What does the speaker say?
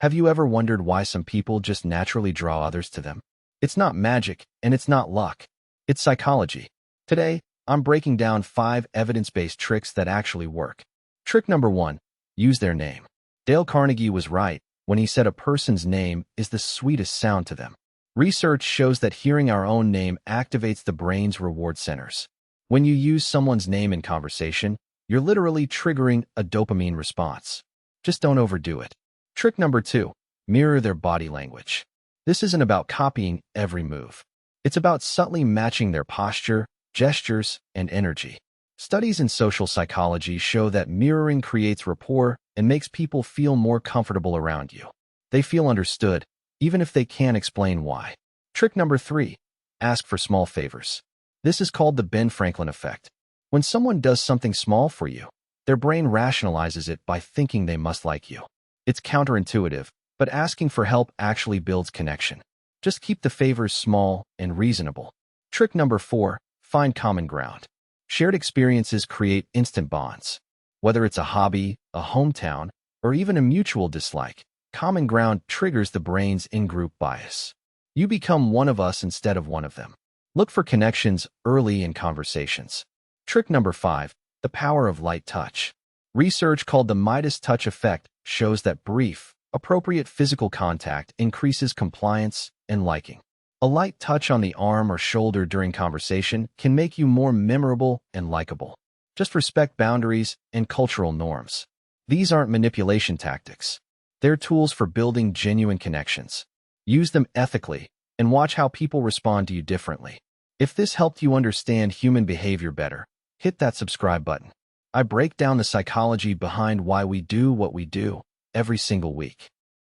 Have you ever wondered why some people just naturally draw others to them? It's not magic, and it's not luck. It's psychology. Today, I'm breaking down 5 evidence-based tricks that actually work. Trick number 1. Use their name. Dale Carnegie was right when he said a person's name is the sweetest sound to them. Research shows that hearing our own name activates the brain's reward centers. When you use someone's name in conversation, you're literally triggering a dopamine response. Just don't overdo it. Trick number 2. Mirror their body language. This isn't about copying every move. It's about subtly matching their posture, gestures, and energy. Studies in social psychology show that mirroring creates rapport and makes people feel more comfortable around you. They feel understood, even if they can't explain why. Trick number 3. Ask for small favors. This is called the Ben Franklin effect. When someone does something small for you, their brain rationalizes it by thinking they must like you. It's counterintuitive, but asking for help actually builds connection. Just keep the favors small and reasonable. Trick number 4. Find common ground. Shared experiences create instant bonds. Whether it's a hobby, a hometown, or even a mutual dislike, common ground triggers the brain's in-group bias. You become one of us instead of one of them. Look for connections early in conversations. Trick number 5. The power of light touch. Research called the Midas touch effect shows that brief, appropriate physical contact increases compliance and liking. A light touch on the arm or shoulder during conversation can make you more memorable and likable. Just respect boundaries and cultural norms. These aren't manipulation tactics. They're tools for building genuine connections. Use them ethically and watch how people respond to you differently. If this helped you understand human behavior better, hit that subscribe button. I break down the psychology behind why we do what we do every single week.